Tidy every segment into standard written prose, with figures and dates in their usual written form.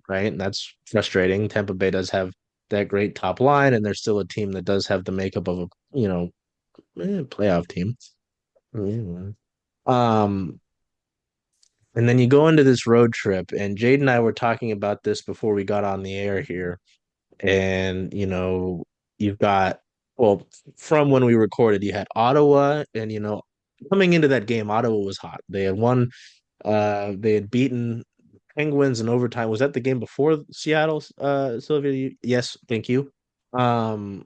right? And that's frustrating. Tampa Bay does have that great top line, and they're still a team that does have the makeup of a, playoff team. Yeah. Um, and then you go into this road trip, and Jade and I were talking about this before we got on the air here. And, you've got, well, from when we recorded, you had Ottawa, and, coming into that game, Ottawa was hot. They had beaten Penguins in overtime. Was that the game before Seattle, Sylvia? Yes, thank you. Um,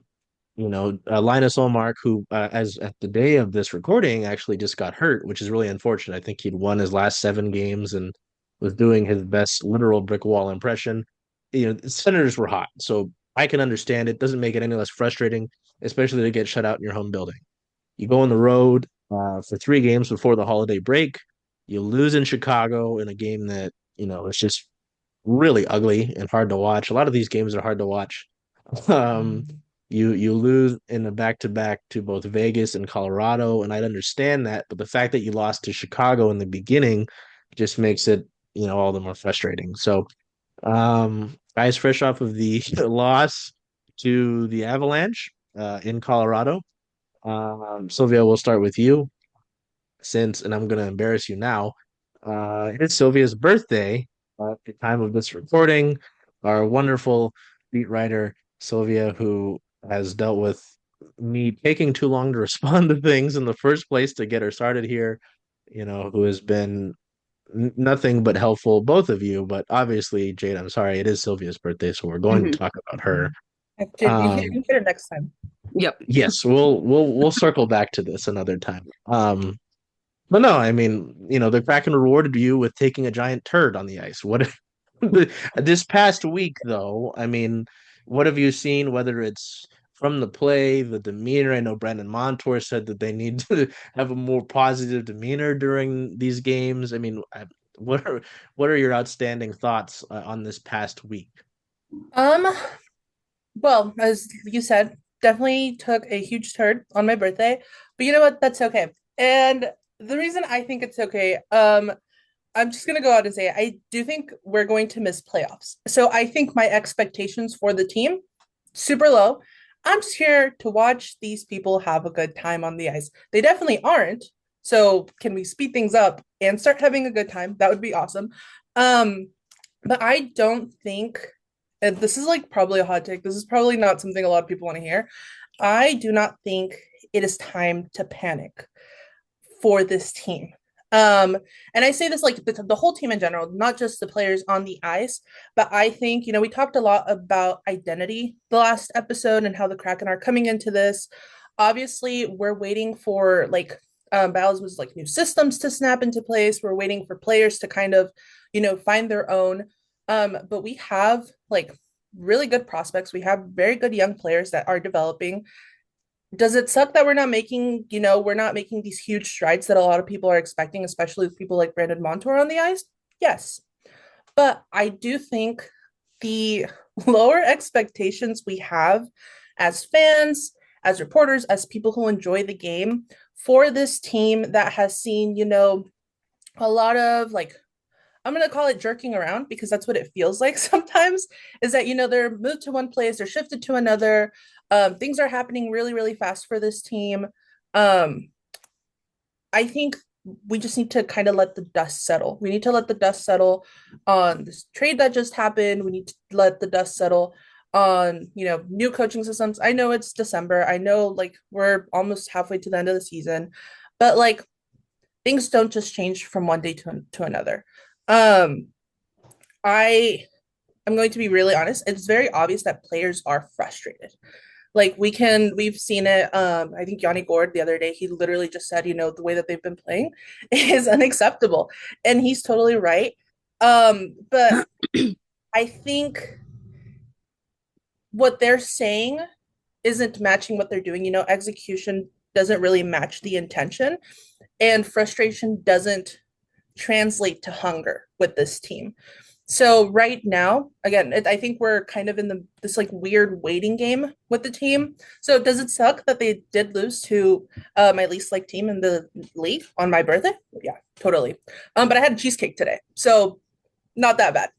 Linus Olmark, who, as at the day of this recording, actually just got hurt, which is really unfortunate. I think he'd won his last 7 games and was doing his best literal brick wall impression. The Senators were hot, so I can understand it. Doesn't make it any less frustrating, especially to get shut out in your home building. You go on the road for 3 games before the holiday break. You lose in Chicago in a game that it's just really ugly and hard to watch. A lot of these games are hard to watch. Um, you lose in a back to back to both Vegas and Colorado, and I'd understand that, but the fact that you lost to Chicago in the beginning just makes it all the more frustrating. So, guys, fresh off of the loss to the Avalanche in Colorado, Sylvia, we'll start with you since, and I'm going to embarrass you now. It's Sylvia's birthday at the time of this recording. Our wonderful beat writer, Sylvia, who has dealt with me taking too long to respond to things in the first place to get her started here, who has been nothing but helpful, both of you. But obviously, Jade, I'm sorry, it is Sylvia's birthday, so we're going to Mhm. talk about her. You Um, can get it next time. Yep. yes, we'll circle back to this another time. But no, I mean, the Kraken rewarded you with taking a giant turd on the ice. What this past week, though? I mean, what have you seen? Whether it's from the play, the demeanor. I know Brandon Montour said that they need to have a more positive demeanor during these games. I mean, what are your outstanding thoughts on this past week? Um, well, as you said, definitely took a huge turn on my birthday, but you know what? That's okay. And the reason I think it's okay, I'm just gonna go out and say it. I do think we're going to miss playoffs. So I think my expectations for the team super low. I'm just here to watch these people have a good time on the ice. They definitely aren't. So can we speed things up and start having a good time? That would be awesome. Um, but I don't think, and this is like probably a hot take. This is probably not something a lot of people want to hear. I do not think it is time to panic for this team. Um, and I say this like the whole team in general, not just the players on the ice, but I think, we talked a lot about identity the last episode and how the Kraken are coming into this. Obviously, we're waiting for Battles was like new systems to snap into place. We're waiting for players to kind of, find their own. But we have like really good prospects. We have very good young players that are developing. Does it suck that we're not making these huge strides that a lot of people are expecting, especially with people like Brandon Montour on the ice? Yes. But I do think the lower expectations we have as fans, as reporters, as people who enjoy the game for this team that has seen, a lot of like I'm gonna call it jerking around because that's what it feels like sometimes. Is that they're moved to one place, they're shifted to another. Things are happening really, really fast for this team. Um, I think we just need to kind of let the dust settle. We need to let the dust settle on this trade that just happened. We need to let the dust settle on new coaching systems. I know it's December. I know like we're almost halfway to the end of the season, but like things don't just change from one day to another. Um, I am going to be really honest. It's very obvious that players are frustrated. Like we've seen it. I think Yanni Gord the other day, he literally just said, the way that they've been playing is unacceptable. And he's totally right. But I think what they're saying isn't matching what they're doing. Execution doesn't really match the intention, and frustration doesn't translate to hunger with this team. So right now, again, I think we're kind of in this like weird waiting game with the team. So does it suck that they did lose to my least liked team in the league on my birthday? Yeah, totally. But I had a cheesecake today, so not that bad.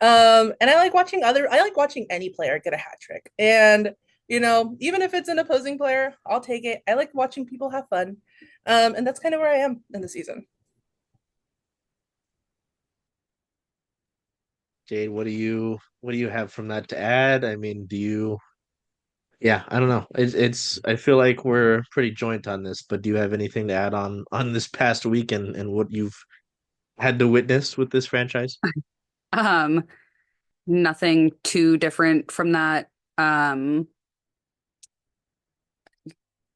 And I like watching any player get a hat trick. And even if it's an opposing player, I'll take it. I like watching people have fun. And that's kind of where I am in the season. Jade, what do you have from that to add? I mean, yeah, I don't know. It's I feel like we're pretty joint on this, but do you have anything to add on this past week and what you've had to witness with this franchise? Um, Nothing too different from that. Um,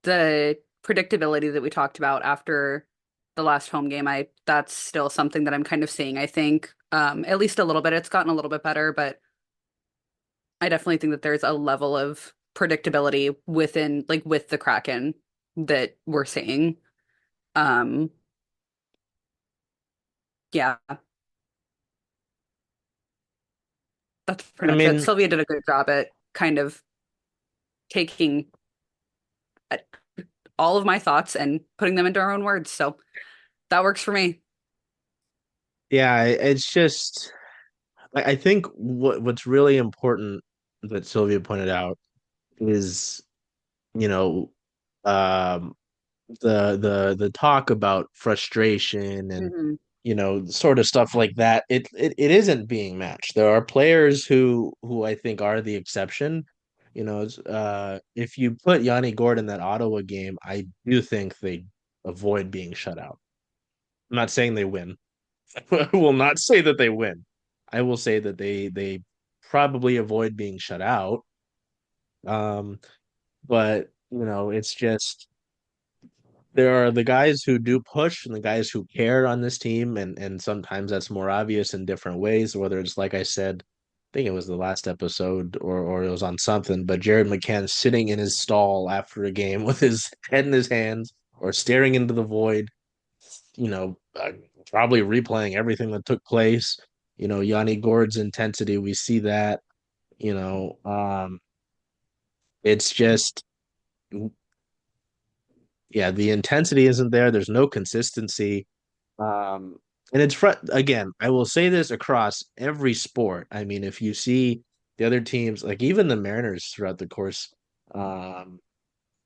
the predictability that we talked about after the last home game, I that's still something that I'm kind of seeing. I think at least a little bit. It's gotten a little bit better, but I definitely think that there's a level of predictability within like with the Kraken that we're seeing. Um, yeah, that's pretty I much it. mean, Sylvia did a good job at kind of taking uh, all of my thoughts and putting them into her own words. So that works for me. yeah, it's just I think what's really important that Sylvia pointed out is, you know, um the talk about frustration and Hmm. sort of stuff like that. It isn't being matched. There are players who I think are the exception. If you put Yanni Gordon in that Ottawa game, I do think they avoid being shut out. I'm not saying they win. I will not say that they win. I will say that they probably avoid being shut out. Um, but it's just there are the guys who do push and the guys who care on this team, and sometimes that's more obvious in different ways, whether it's like I said, I think it was the last episode or it was on something, but Jared McCann sitting in his stall after a game with his head in his hands or staring into the void, you know, uh, probably replaying everything that took place. Yanni Gord's intensity, we see that, you know, it's just yeah, the intensity isn't there. There's no consistency. Um, and again, I will say this across every sport. I mean, if you see the other teams, like even the Mariners throughout the course um,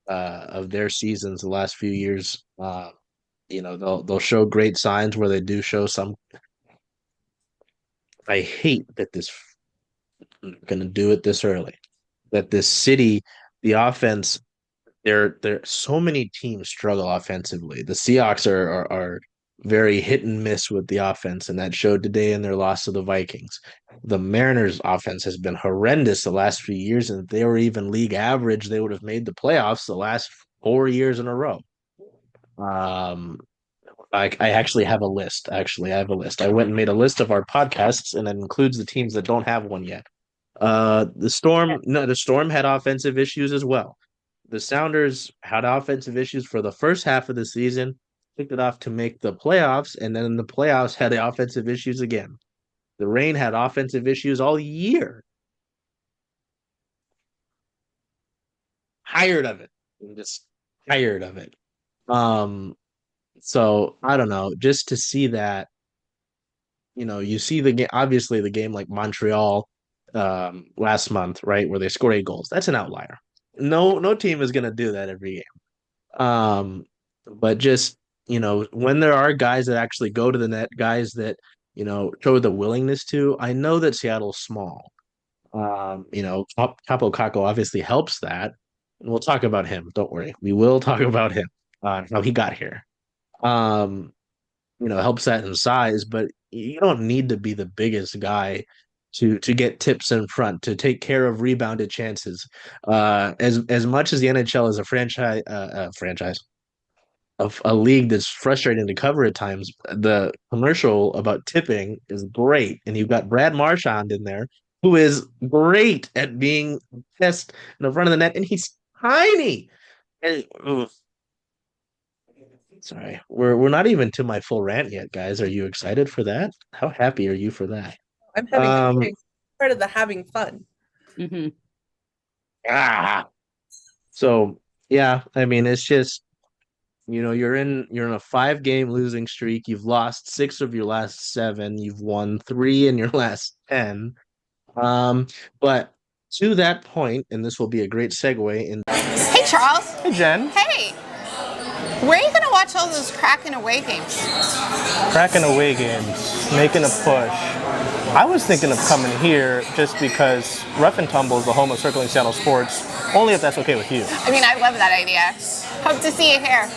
of their seasons, the last few years, they'll show great signs where they do show some. I hate that this I'm going to do it this early. That this city, the offense there so many teams struggle offensively. The Seahawks are very hit and miss with the offense, and that showed today in their loss to the Vikings. The Mariners' offense has been horrendous the last few years, and if they were even league average, they would have made the playoffs the last 4 years in a row. Um, I actually have a list. Actually, I have a list. I went and made a list of our podcasts, and it includes the teams that don't have one yet. The Storm, no, the Storm had offensive issues as well. The Sounders had offensive issues for the first half of the season, picked it off to make the playoffs, and then in the playoffs had the offensive issues again. The Rain had offensive issues all year. Tired of it. I'm just tired of it. Um, so I don't know. Just to see that, you see the game. Obviously, the game like Montreal last month, right, where they scored 8 goals. That's an outlier. No team is going to do that every game. But just when there are guys that actually go to the net, guys that show the willingness to. I know that Seattle's small. Capo Caco obviously helps that, and we'll talk about him. Don't worry, we will talk about him. How he got here. Um, helps that in size, but you don't need to be the biggest guy to get tips in front, to take care of rebounded chances. As much as the NHL is a franchise of a league that's frustrating to cover at times, the commercial about tipping is great, and you've got Brad Marchand in there, who is great at being pissed in the front of the net, and he's tiny. And, sorry, we're not even to my full rant yet, guys. Are you excited for that? How happy are you for that? I'm having Um, part of the having fun. Hmm. ah, so yeah, I mean, it's just You're in a 5-game losing streak. You've lost 6 of your last 7. You've won 3 in your last 10. But to that point, and this will be a great segue in. Hey, Charles. Hey, Jen. Hey. Where are you going to watch all those Kraken away games? Kraken away games, making a push. I was thinking of coming here just because Rough and Tumble is the home of circling Seattle sports, only if that's okay with you. I mean, I love that idea. Hope to see you here.